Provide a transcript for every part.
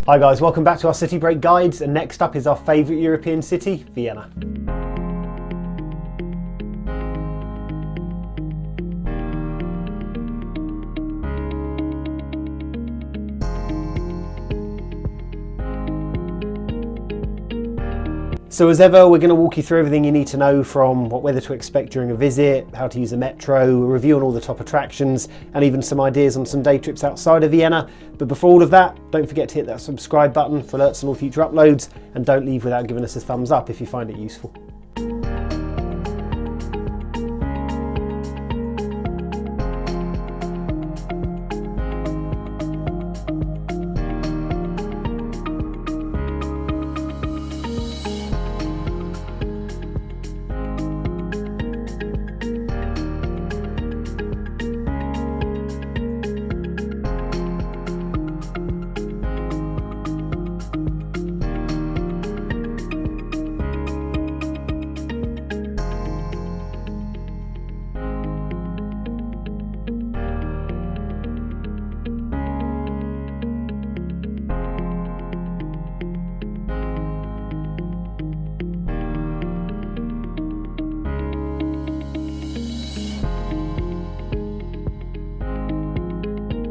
Hi guys, welcome back to our city break guides, and next up is our favourite European city, Vienna. So as ever, we're going to walk you through everything you need to know, from what weather to expect during a visit, how to use the metro, a review on all the top attractions, and even some ideas on some day trips outside of Vienna. But before all of that, don't forget to hit that subscribe button for alerts on all future uploads, and don't leave without giving us a thumbs up if you find it useful.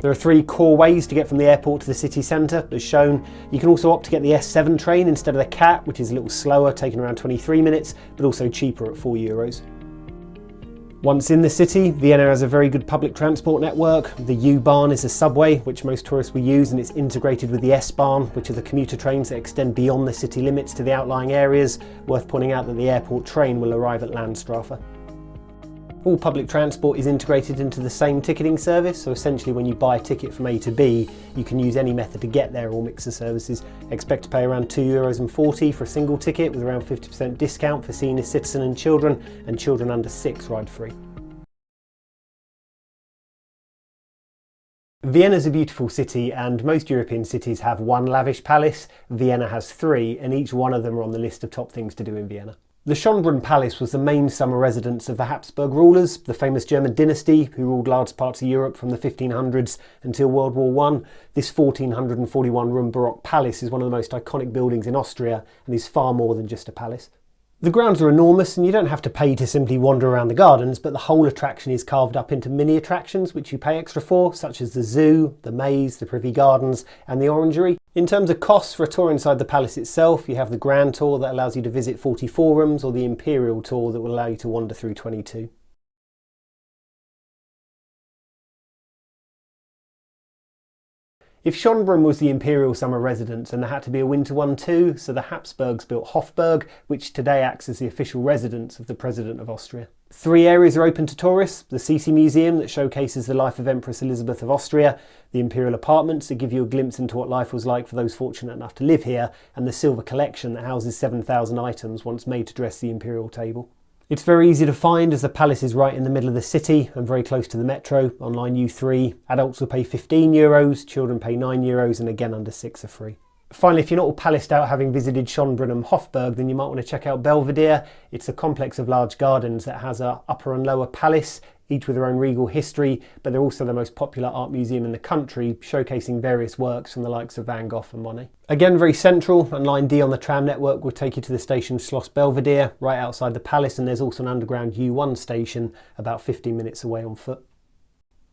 There are three core ways to get from the airport to the city centre, as shown. You can also opt to get the S7 train instead of the CAT, which is a little slower, taking around 23 minutes, but also cheaper at €4. Once in the city, Vienna has a very good public transport network. The U-Bahn is a subway, which most tourists will use, and it's integrated with the S-Bahn, which are the commuter trains that extend beyond the city limits to the outlying areas. Worth pointing out that the airport train will arrive at Landstraße. All public transport is integrated into the same ticketing service, so essentially when you buy a ticket from A to B, you can use any method to get there or mix of services. Expect to pay around €2.40 for a single ticket, with around 50% discount for senior citizen and children under 6 ride free. Vienna's a beautiful city, and most European cities have one lavish palace. Vienna has 3, and each one of them are on the list of top things to do in Vienna. The Schonbrunn Palace was the main summer residence of the Habsburg rulers, the famous German dynasty who ruled large parts of Europe from the 1500s until World War I. This 1441-room Baroque palace is one of the most iconic buildings in Austria and is far more than just a palace. The grounds are enormous, and you don't have to pay to simply wander around the gardens, but the whole attraction is carved up into mini attractions which you pay extra for, such as the zoo, the maze, the privy gardens and the orangery. In terms of costs for a tour inside the palace itself, you have the Grand Tour that allows you to visit 44 rooms, or the Imperial Tour that will allow you to wander through 22. If Schonbrunn was the imperial summer residence, and there had to be a winter one too, so the Habsburgs built Hofburg, which today acts as the official residence of the President of Austria. 3 areas are open to tourists: the Sisi Museum, that showcases the life of Empress Elizabeth of Austria, the Imperial Apartments, that give you a glimpse into what life was like for those fortunate enough to live here, and the Silver Collection, that houses 7,000 items once made to dress the imperial table. It's very easy to find, as the palace is right in the middle of the city and very close to the metro, on line U3. Adults will pay €15, children pay €9, and again under 6 are free. Finally, if you're not all palaced out having visited Schonbrunn and Hofburg, then you might want to check out Belvedere. It's a complex of large gardens that has a upper and lower palace, each with their own regal history, but they're also the most popular art museum in the country, showcasing various works from the likes of Van Gogh and Monet. Again, very central, and line D on the tram network will take you to the station Schloss Belvedere, right outside the palace, and there's also an underground U1 station about 15 minutes away on foot.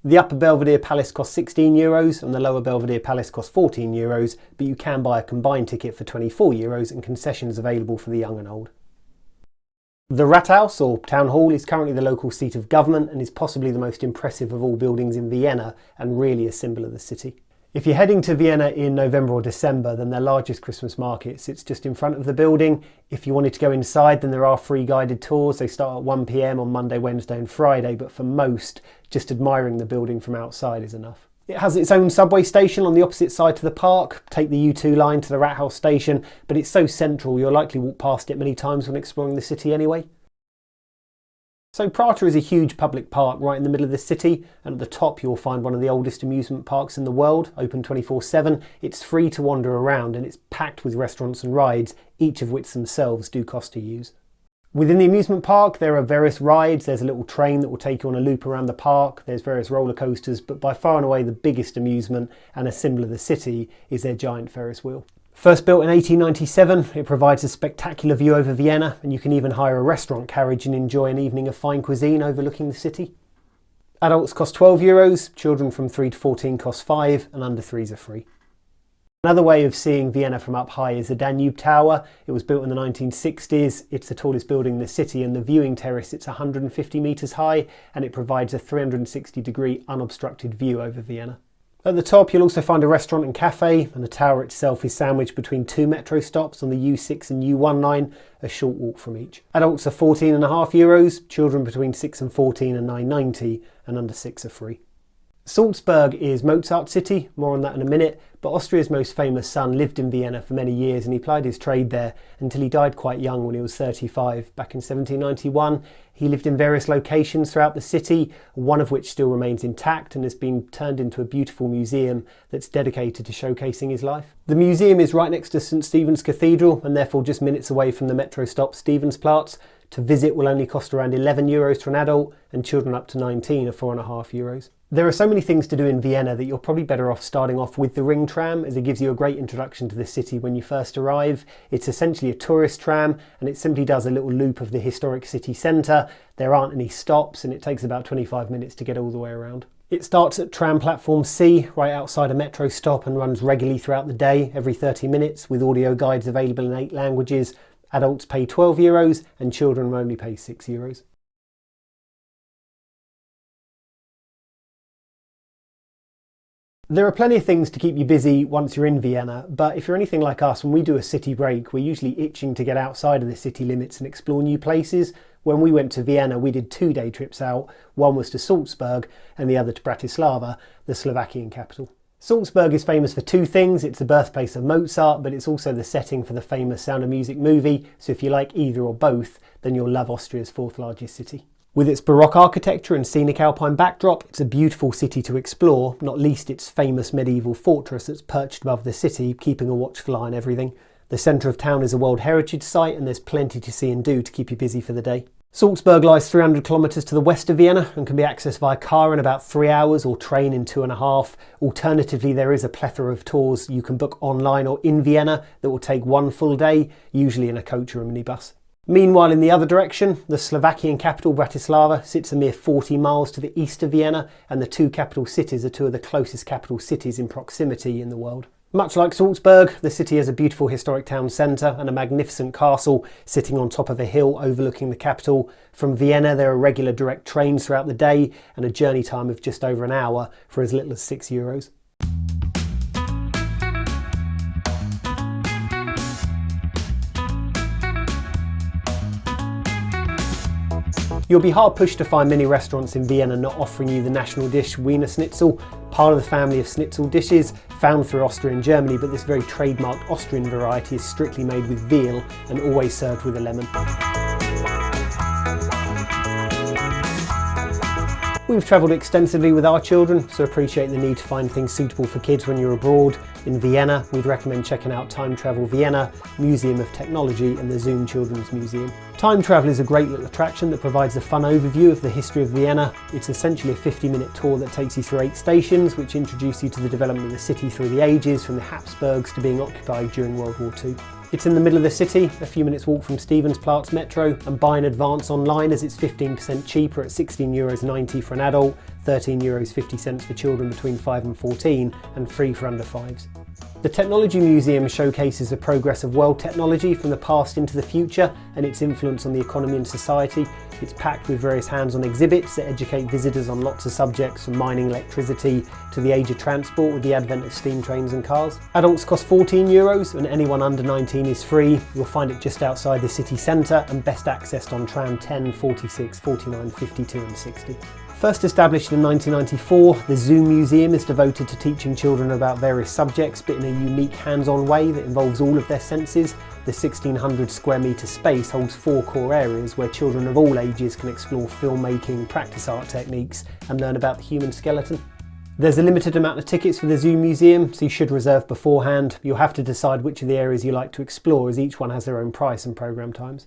The upper Belvedere Palace costs €16 and the lower Belvedere Palace costs €14, but you can buy a combined ticket for €24 and concessions available for the young and old. The Rathaus, or Town Hall, is currently the local seat of government and is possibly the most impressive of all buildings in Vienna, and really a symbol of the city. If you're heading to Vienna in November or December, then their largest Christmas market sits just in front of the building. If you wanted to go inside, then there are free guided tours. They start at 1 PM on Monday, Wednesday and Friday, but for most, just admiring the building from outside is enough. It has its own subway station on the opposite side to the park. Take the U2 line to the Rathaus station, but it's so central you'll likely walk past it many times when exploring the city anyway. So Prater is a huge public park right in the middle of the city, and at the top you'll find one of the oldest amusement parks in the world, open 24/7. It's free to wander around and it's packed with restaurants and rides, each of which themselves do cost to use. Within the amusement park, there are various rides. There's a little train that will take you on a loop around the park. There's various roller coasters, but by far and away the biggest amusement and a symbol of the city is their giant Ferris wheel. First built in 1897, it provides a spectacular view over Vienna, and you can even hire a restaurant carriage and enjoy an evening of fine cuisine overlooking the city. Adults cost €12, children from 3 to 14 cost 5, and under 3s are free. Another way of seeing Vienna from up high is the Danube Tower. It was built in the 1960s. It's the tallest building in the city, and the viewing terrace, it's 150 metres high, and it provides a 360-degree unobstructed view over Vienna. At the top, you'll also find a restaurant and cafe, and the tower itself is sandwiched between 2 metro stops on the U6 and U1 line, a short walk from each. Adults are €14.50, children between 6 and 14 are €9.90, and under 6 are free. Salzburg is Mozart's city, more on that in a minute, but Austria's most famous son lived in Vienna for many years and he plied his trade there until he died quite young when he was 35. Back in 1791, he lived in various locations throughout the city, one of which still remains intact and has been turned into a beautiful museum that's dedicated to showcasing his life. The museum is right next to St. Stephen's Cathedral and therefore just minutes away from the metro stop Stephensplatz. To visit will only cost around €11 for an adult, and children up to 19 are €4.50. There are so many things to do in Vienna that you're probably better off starting off with the ring tram, as it gives you a great introduction to the city when you first arrive. It's essentially a tourist tram and it simply does a little loop of the historic city centre. There aren't any stops and it takes about 25 minutes to get all the way around. It starts at tram platform C, right outside a metro stop, and runs regularly throughout the day, every 30 minutes, with audio guides available in 8 languages. Adults pay €12 and children will only pay €6. There are plenty of things to keep you busy once you're in Vienna, but if you're anything like us, when we do a city break, we're usually itching to get outside of the city limits and explore new places. When we went to Vienna, we did 2-day trips out. One was to Salzburg and the other to Bratislava, the Slovakian capital. Salzburg is famous for 2 things. It's the birthplace of Mozart, but it's also the setting for the famous Sound of Music movie, so if you like either or both, then you'll love Austria's 4th largest city. With its Baroque architecture and scenic alpine backdrop, it's a beautiful city to explore, not least its famous medieval fortress that's perched above the city, keeping a watchful eye on everything. The centre of town is a World Heritage Site and there's plenty to see and do to keep you busy for the day. Salzburg lies 300 kilometres to the west of Vienna and can be accessed via car in about 3 hours or train in 2.5. Alternatively, there is a plethora of tours you can book online or in Vienna that will take 1 full day, usually in a coach or a minibus. Meanwhile, in the other direction, the Slovakian capital Bratislava sits a mere 40 miles to the east of Vienna, and the 2 capital cities are 2 of the closest capital cities in proximity in the world. Much like Salzburg, the city has a beautiful historic town centre and a magnificent castle sitting on top of a hill overlooking the capital. From Vienna there are regular direct trains throughout the day and a journey time of just over an hour for as little as €6. You'll be hard pushed to find many restaurants in Vienna not offering you the national dish Wiener Schnitzel, part of the family of schnitzel dishes found through Austria and Germany, but this very trademarked Austrian variety is strictly made with veal and always served with a lemon. We've travelled extensively with our children, so appreciate the need to find things suitable for kids when you're abroad. In Vienna, we'd recommend checking out Time Travel Vienna, Museum of Technology and the Zoom Children's Museum. Time Travel is a great little attraction that provides a fun overview of the history of Vienna. It's essentially a 50-minute tour that takes you through 8 stations, which introduce you to the development of the city through the ages, from the Habsburgs to being occupied during World War II. It's in the middle of the city, a few minutes walk from Stephensplatz Metro, and buy in advance online as it's 15% cheaper at €16.90 for an adult, €13.50 for children between 5 and 14, and free for under 5s. The Technology Museum showcases the progress of world technology from the past into the future and its influence on the economy and society. It's packed with various hands-on exhibits that educate visitors on lots of subjects, from mining, electricity to the age of transport with the advent of steam trains and cars. Adults cost €14 and anyone under 19 is free. You'll find it just outside the city centre and best accessed on tram 10, 46, 49, 52 and 60. First established in 1994, the Zoom Museum is devoted to teaching children about various subjects, but in a unique hands-on way that involves all of their senses. The 1,600 square metre space holds 4 core areas where children of all ages can explore filmmaking, practice art techniques and learn about the human skeleton. There's a limited amount of tickets for the Zoom Museum, so you should reserve beforehand. You'll have to decide which of the areas you like to explore, as each one has their own price and programme times.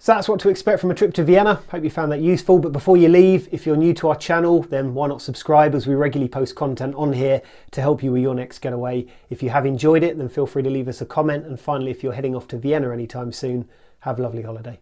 So that's what to expect from a trip to Vienna. Hope you found that useful. But before you leave, if you're new to our channel, then why not subscribe, as we regularly post content on here to help you with your next getaway. If you have enjoyed it, then feel free to leave us a comment. And finally, if you're heading off to Vienna anytime soon, have a lovely holiday.